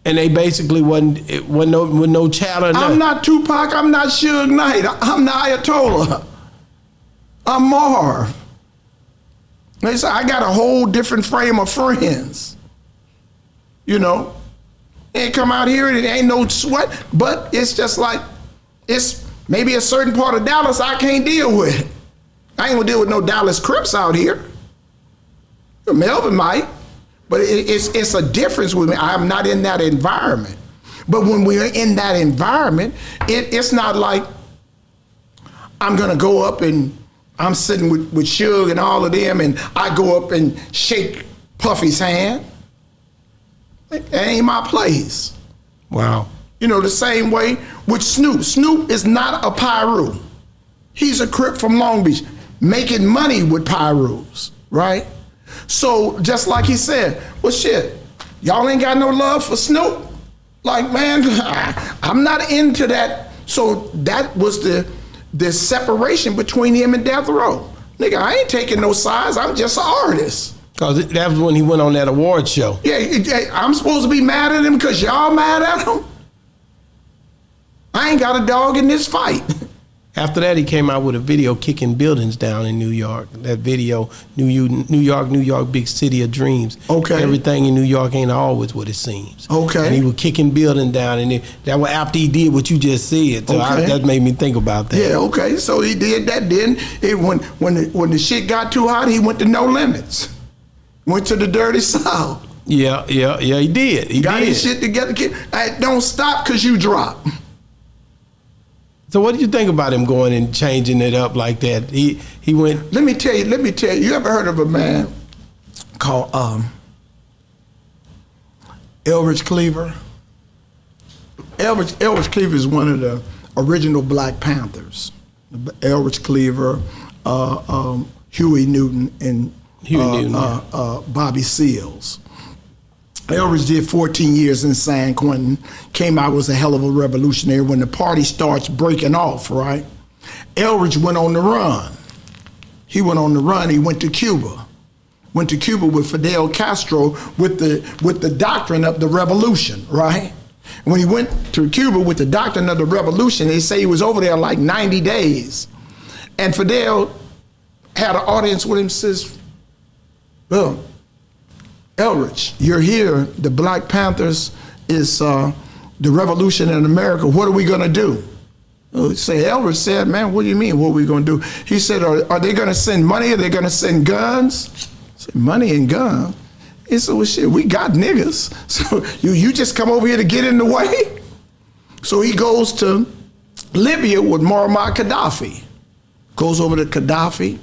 and they basically wasn't no chatter. I'm not Tupac. I'm not Suge Knight. I'm the Ayatollah. I'm Marv. They say I got a whole different frame of friends. Ain't come out here and it ain't no sweat, but it's just like it's maybe a certain part of Dallas I can't deal with. I ain't gonna deal with no Dallas Crips out here. Melvin might, but it's a difference with me. I'm not in that environment. But when we're in that environment, it's not like I'm gonna go up and I'm sitting with Suge and all of them and I go up and shake Puffy's hand. That ain't my place. Wow. The same way with Snoop. Snoop is not a PIRU. He's a Crip from Long Beach, making money with PIRUs, right? So just like he said, well shit, y'all ain't got no love for Snoop? Like, man, I'm not into that. So that was the separation between him and Death Row. Nigga, I ain't taking no sides, I'm just an artist. Because that was when he went on that award show. Yeah, I'm supposed to be mad at him because y'all mad at him? I ain't got a dog in this fight. After that, he came out with a video kicking buildings down in New York. That video, New York, big city of dreams. Okay. Everything in New York ain't always what it seems. Okay. And he was kicking buildings down, and that was after he did what you just said. So okay. that made me think about that. Yeah. Okay. So he did that. Then when the shit got too hot, he went to No Limits. Went to the Dirty South. Yeah. He did. He got his shit together. Don't stop because you drop. So what do you think about him going and changing it up like that? He went. Let me tell you. You ever heard of a man called Elbridge Cleaver? Elbridge Cleaver is one of the original Black Panthers. Elbridge Cleaver, Huey Newton, and Bobby Seals. Eldridge did 14 years in San Quentin, came out, was a hell of a revolutionary. When the party starts breaking off, right? Eldridge went on the run. He went on the run, he went to Cuba. Went to Cuba with Fidel Castro with the doctrine of the revolution, right? When he went to Cuba with the doctrine of the revolution, they say he was over there like 90 days. And Fidel had an audience with him, says, well, Eldridge, you're here, the Black Panthers is the revolution in America, what are we gonna do? Eldridge said, man, what do you mean, what are we gonna do? He said, are they gonna send money, are they gonna send guns? I said, money and guns? He said, well, shit, we got niggas, so you just come over here to get in the way? So he goes to Libya with Muammar Gaddafi, goes over to Gaddafi,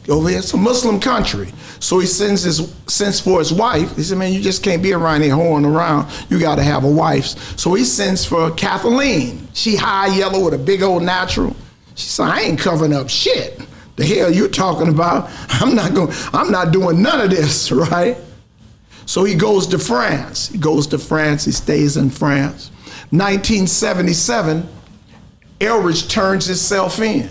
over here, it's a Muslim country. So he sends for his wife. He said, man, you just can't be around here hoeing around. You got to have a wife. So he sends for Kathleen. She high yellow with a big old natural. She said, I ain't covering up shit. The hell you talking about? I'm not doing none of this, right? So he goes to France. He stays in France. 1977, Eldridge turns himself in.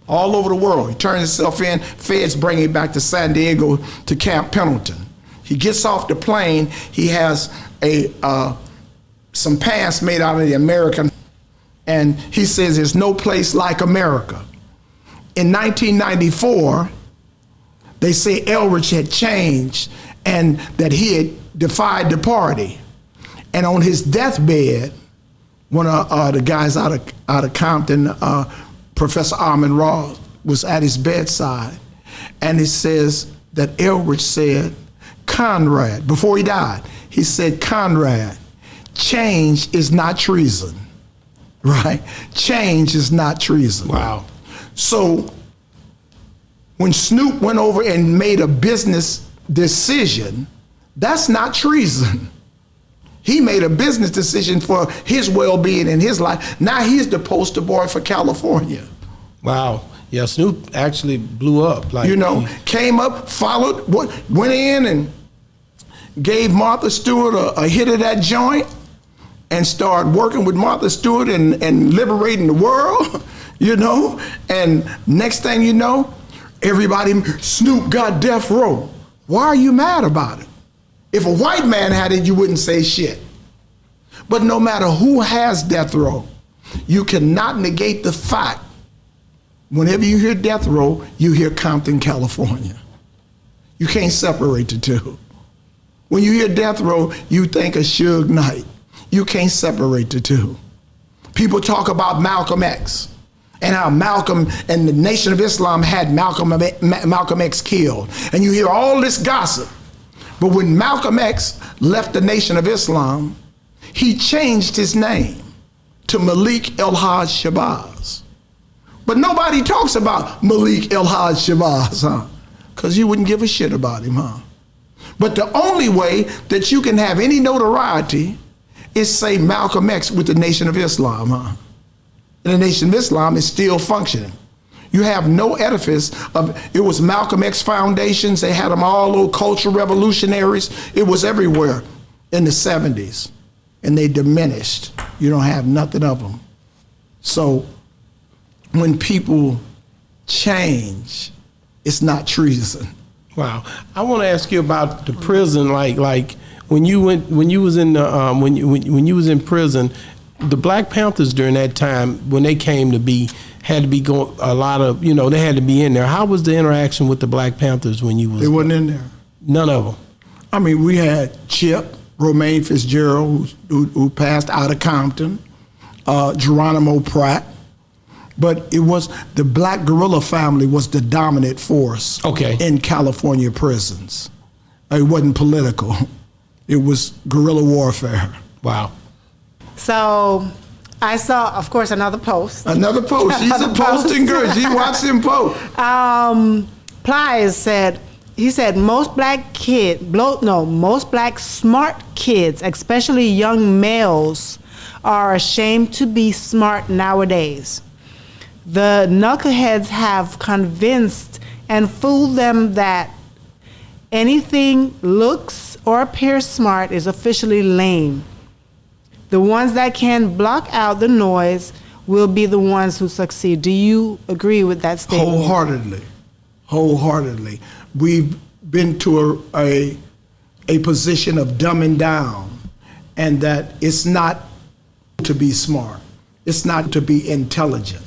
All over the world. He turns himself in. Feds bring him back to San Diego to Camp Pendleton. He gets off the plane. He has some pants made out of the American, and he says there's no place like America. In 1994, they say Eldridge had changed and that he had defied the party. And on his deathbed, one of the guys out of Compton, Professor Armin Ross, was at his bedside, and he says that Eldridge said, Conrad, before he died, he said, Conrad, change is not treason, right? Change is not treason. Wow. So when Snoop went over and made a business decision, that's not treason. He made a business decision for his well-being in his life. Now he's the poster boy for California. Wow. Yeah, Snoop actually blew up. Like, Came up, followed, went in and gave Martha Stewart a hit of that joint and started working with Martha Stewart and liberating the world, And next thing you know, everybody, Snoop got death row. Why are you mad about it? If a white man had it, you wouldn't say shit. But no matter who has death row, you cannot negate the fact, whenever you hear death row, you hear Compton, California. You can't separate the two. When you hear death row, you think of Suge Knight. You can't separate the two. People talk about Malcolm X and how Malcolm and the Nation of Islam had Malcolm X killed. And you hear all this gossip. But when Malcolm X left the Nation of Islam, he changed his name to Malik El-Haj Shabazz. But nobody talks about Malik El-Haj Shabazz, huh? Because you wouldn't give a shit about him, huh? But the only way that you can have any notoriety is say Malcolm X with the Nation of Islam, huh? And the Nation of Islam is still functioning. You have no edifice of, it was Malcolm X foundations, they had them all, little cultural revolutionaries. It was everywhere in the 70s, and they diminished. You don't have nothing of them. So when people change, it's not treason. Wow. I want to ask you about the prison, like when you was in prison, the Black Panthers during that time, when they came to be, had to be going a lot of, they had to be in there. How was the interaction with the Black Panthers when you was? They wasn't in there. None of them. I mean, we had Chip, Romaine Fitzgerald, who passed out of Compton, Geronimo Pratt, but it was the Black Guerrilla family was the dominant force in California prisons. It wasn't political. It was guerrilla warfare. Wow. So I saw, of course, another post. Another post. She's a posting girl. She watched him post. Plies said, he said most black smart kids, especially young males, are ashamed to be smart nowadays. The knuckleheads have convinced and fooled them that anything looks or appears smart is officially lame. The ones that can block out the noise will be the ones who succeed. Do you agree with that statement? Wholeheartedly. We've been to a position of dumbing down, and that it's not to be smart. It's not to be intelligent.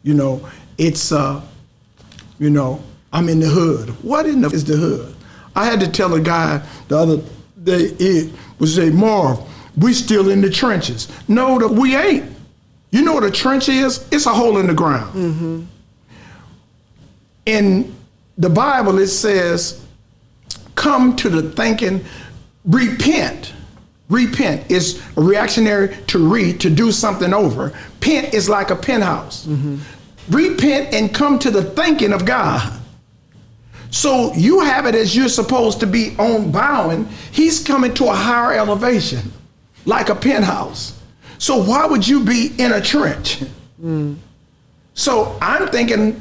You know, it's, you know, I'm in the hood. What in the is the hood? I had to tell a guy the other day, it was say, Marv, we still in the trenches. No, we ain't. You know what a trench is? It's a hole in the ground. Mm-hmm. In the Bible, it says, come to the thinking, repent. Repent is a reactionary to do something over. Pent is like a penthouse. Mm-hmm. Repent and come to the thinking of God. So you have it as you're supposed to be on bowing. He's coming to a higher elevation, like a penthouse. So why would you be in a trench? Mm. So I'm thinking,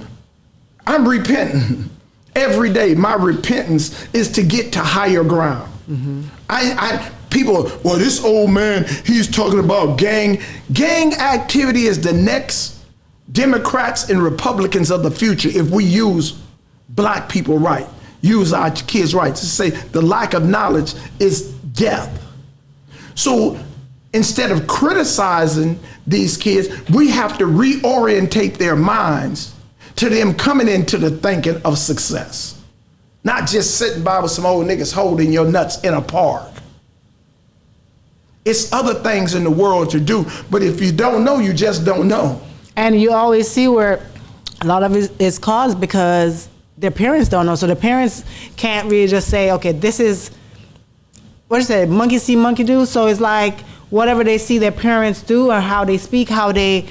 I'm repenting every day. My repentance is to get to higher ground. Mm-hmm. People, well, this old man, he's talking about gang. Gang activity is the next Democrats and Republicans of the future if we use black people right, use our kids right, to say the lack of knowledge is death. So instead of criticizing these kids, we have to reorientate their minds to them coming into the thinking of success. Not just sitting by with some old niggas holding your nuts in a park. It's other things in the world to do, but if you don't know, you just don't know. And you always see where a lot of it is caused because their parents don't know. So the parents can't really just say, okay, this is, what is it, monkey see, monkey do? So it's like whatever they see their parents do or how they speak, how they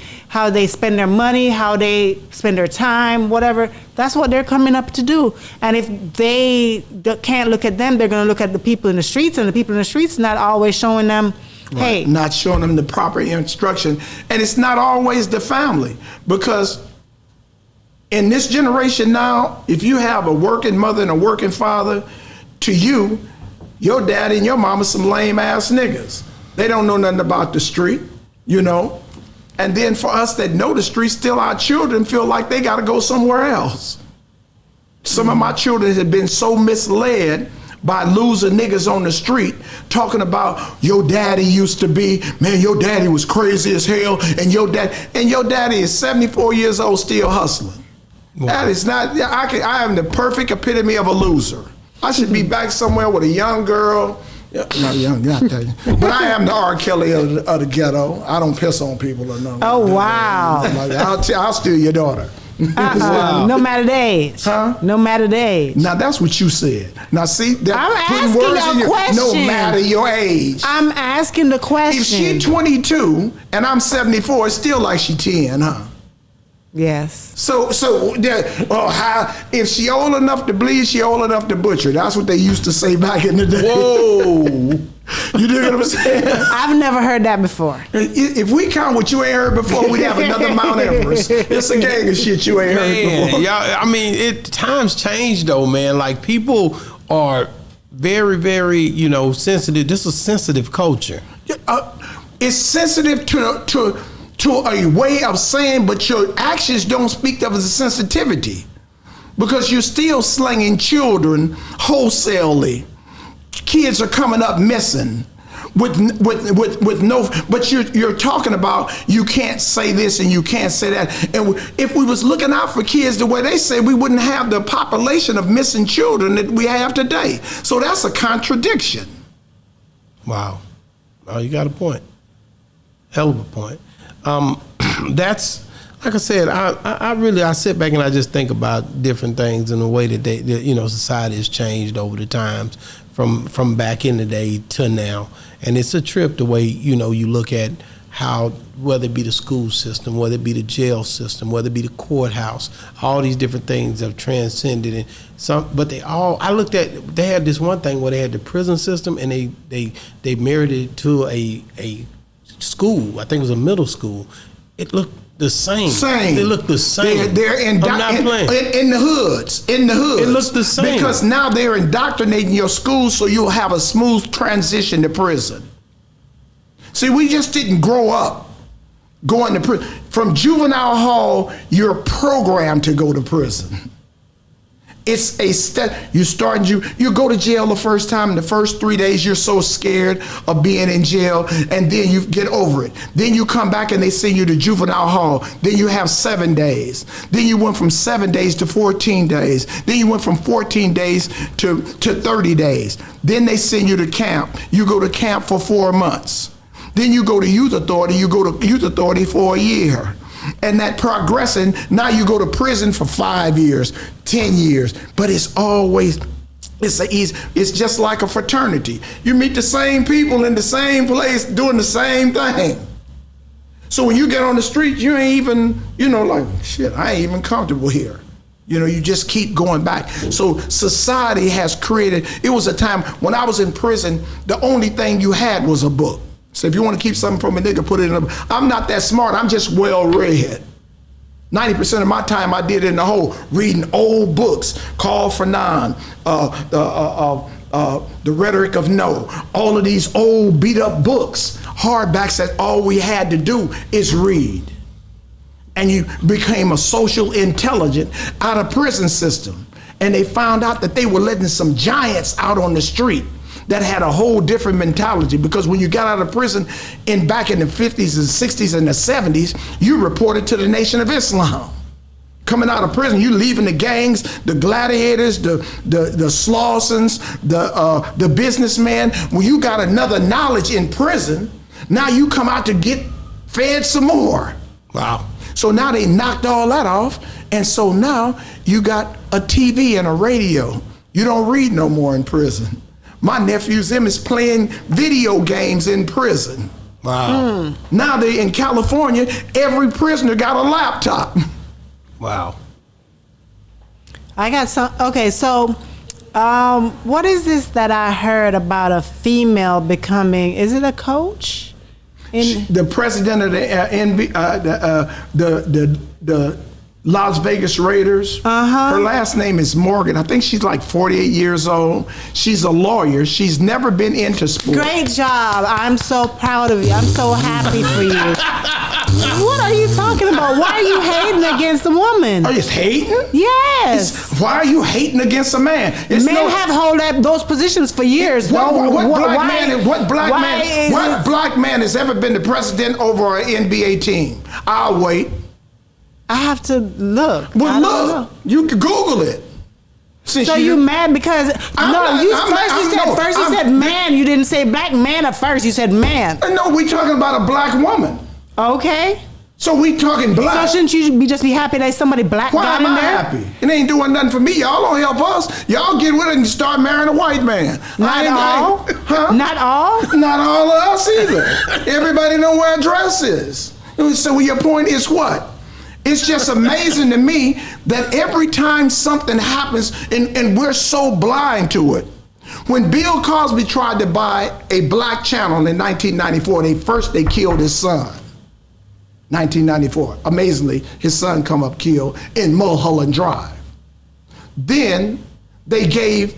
spend their money, how they spend their time, whatever, that's what they're coming up to do. And if they can't look at them, they're going to look at the people in the streets, and the people in the streets not always showing them, hey. Right. Not showing them the proper instruction. And it's not always the family, because in this generation now, if you have a working mother and a working father, to you, your daddy and your mama some lame ass niggas. They don't know nothing about the street, you know. And then for us that know the street, still our children feel like they got to go somewhere else. Some of my children have been so misled by loser niggas on the street talking about your daddy used to be, man, your daddy was crazy as hell, and your daddy is 74 years old still hustling. Wow. That is not, I am the perfect epitome of a loser. I should be back somewhere with a young girl. Not young, not that. But I am the R. Kelly of the ghetto. I don't piss on people or nothing. Oh, wow. I'll steal your daughter. Wow. No matter the age. Huh? No matter the age. Now that's what you said. Now see, that I'm asking a question. No matter your age. I'm asking the question. If she 22 and I'm 74, it's still like she 10, huh? Yes. So if she old enough to bleed, she old enough to butcher. That's what they used to say back in the day. Whoa. You dig what I'm saying? I've never heard that before. If we count what you ain't heard before, we have another Mount Everest. It's a gang of shit you ain't heard before. Y'all, I mean, times change though, man. Like people are very, very, sensitive. This is a sensitive culture. It's sensitive to a way of saying, but your actions don't speak of as a sensitivity, because you're still slinging children wholesalely. Kids are coming up missing with no, but you're talking about you can't say this and you can't say that. And if we was looking out for kids the way they say, we wouldn't have the population of missing children that we have today. So that's a contradiction. Wow. Oh, you got a point. Hell of a point. That's, like I said, I sit back and I just think about different things and the way that society has changed over the times from back in the day to now. And it's a trip the way, you look at how, whether it be the school system, whether it be the jail system, whether it be the courthouse, all these different things have transcended. And but they had this one thing where they had the prison system and they married it to a school. I think it was a middle school. The the same. Same. They look the same. They're I'm not playing. in the hoods. In the hoods. It looks the same. Because now they're indoctrinating your schools so you'll have a smooth transition to prison. See, we just didn't grow up going to prison. From juvenile hall, you're programmed to go to prison. It's a step. You go to jail the first time. The first 3 days, you're so scared of being in jail, and then you get over it. Then you come back and they send you to juvenile hall. Then you have 7 days. Then you went from 7 days to 14 days. Then you went from 14 days to 30 days. Then they send you to camp. You go to camp for 4 months. Then you go to youth authority. You go to youth authority for a year. And that progressing, now you go to prison for 5 years, 10 years. But it's always, it's just like a fraternity. You meet the same people in the same place doing the same thing. So when you get on the street, you ain't even, like, shit, I ain't even comfortable here. You just keep going back. So society has created, it was a time when I was in prison, the only thing you had was a book. So if you want to keep something from a nigga, put it in I'm not that smart. I'm just well read. 90% of my time I did in the hole reading old books. Call for None, The Rhetoric of No. All of these old beat up books, hardbacks that all we had to do is read. And you became a social intelligent out of prison system. And they found out that they were letting some giants out on the street that had a whole different mentality, because when you got out of prison back in the 50s and 60s and the 70s, you reported to the Nation of Islam. Coming out of prison, you leaving the gangs, the gladiators, the Slawsons, the businessmen. When you got another knowledge in prison, now you come out to get fed some more. Wow. So now they knocked all that off, and so now you got a TV and a radio. You don't read no more in prison. My nephews, them is playing video games in prison. Wow. Now they in California, every prisoner got a laptop. Wow. I got some. Okay, so what is this that I heard about a female becoming? Is it a coach? The president of the Las Vegas Raiders. Her last name is Morgan. I think she's like 48 years old. She's a lawyer. She's never been into sports. Great job. I'm so proud of you. I'm so happy for you. What are you talking about? Why are you hating against a woman? Are you hating? Yes. Why are you hating against a man? Men have held those positions for years. What black man has ever been the president over an NBA team? I'll wait. I have to look. Well, look. You can Google it. So you mad because you said man. You didn't say black man at first. You said man. No, we talking about a black woman. Okay. So we talking black. So shouldn't you just be happy that somebody black got in there? Why am I happy? It ain't doing nothing for me. Y'all don't help us. Y'all get with it and start marrying a white man. Not all? Huh? Not all? Not all of us either. Everybody know where a dress is. So your point is what? It's just amazing to me that every time something happens and we're so blind to it. When Bill Cosby tried to buy a black channel in 1994, they killed his son. 1994. Amazingly, his son come up killed in Mulholland Drive. Then they gave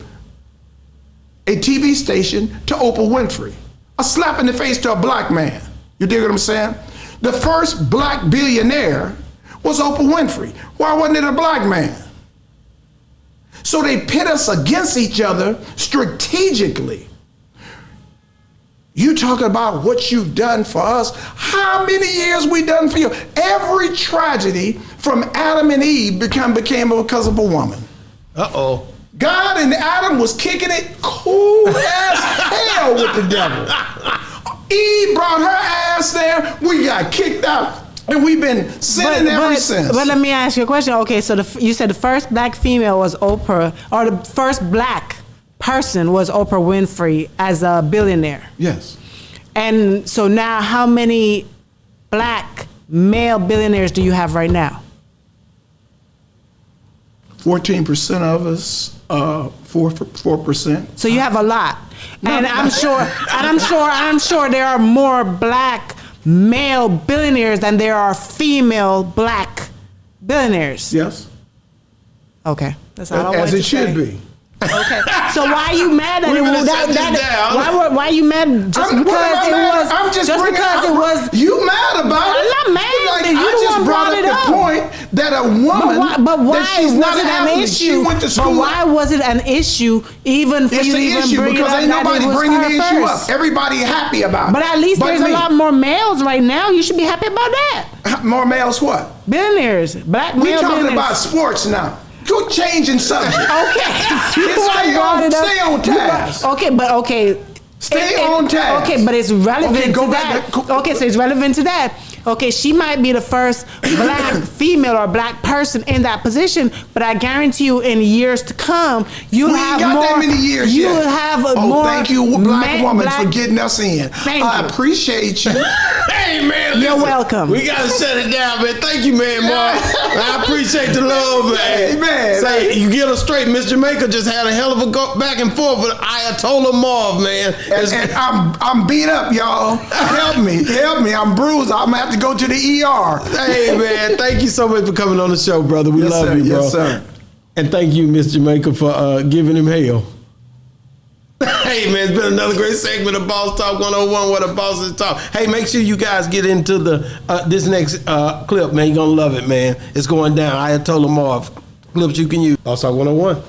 a TV station to Oprah Winfrey. A slap in the face to a black man. You dig what I'm saying? The first black billionaire was Oprah Winfrey. Why wasn't it a black man? So they pit us against each other strategically. You talking about what you've done for us. How many years we done for you? Every tragedy from Adam and Eve became because of a woman. Uh-oh. God and Adam was kicking it cool as hell with the devil. Eve brought her ass there. We got kicked out. And we've been sinning ever since. But let me ask you a question. Okay, so you said the first black female was Oprah, or the first black person was Oprah Winfrey as a billionaire. Yes. And so now how many black male billionaires do you have right now? 14% of us, 4%. So you have a lot. And I'm sure there are more black male billionaires than there are female black billionaires. Yes. Okay, that's all I wanted As to it should say. be. Okay, so why are you mad that We're it gonna was shut this down. why are you mad just What am because I it mad? was I'm just bringing because up- it was You mad about it? I'm not mad that you I the just one brought brought it up up. the point that a woman. but why that she's was not it an athlete. issue? She went to school. But why was it an issue even for It's you to an even issue bring it because up ain't that nobody it was bringing her the issue first? up. Everybody happy about it. But at least there's me. a lot more males right now. You should be happy about that. More males what? Billionaires, black We're male talking billionaires. about sports now. Go changing subject. Okay, you Just the one brought it up. stay on task. Okay. Stay on task. Okay, but it's relevant Okay, go to back that. there. Okay, so it's relevant to that. Okay, she might be the first black female or black person in that position, but I guarantee you, in years to come, you'll We have ain't got more. that many years You'll yet. have Oh, more. thank you, black woman, black- for getting us in. Thank I you. appreciate you. Hey man, You're listen, welcome. We gotta shut it down, man. Thank you, man, Mark. I appreciate the love, man. Hey, man. Say, you get us straight. Miss Jamaica just had a hell of a go back and forth with Ayatollah Marv, man. And I'm beat up, y'all. Help me. I'm bruised. I'm gonna have to go to the ER. Hey man, thank you so much for coming on the show, brother. We Yes, love sir. you, bro. Yes, sir. And thank you, Miss Jamaica, for giving him hell. Hey man, it's been another great segment of Boss Talk 101, where the bosses talk. Hey, make sure you guys get into the this next clip, man. You're gonna love it, man. It's going down. Ayatollah Marv clips you can use. Boss Talk 101.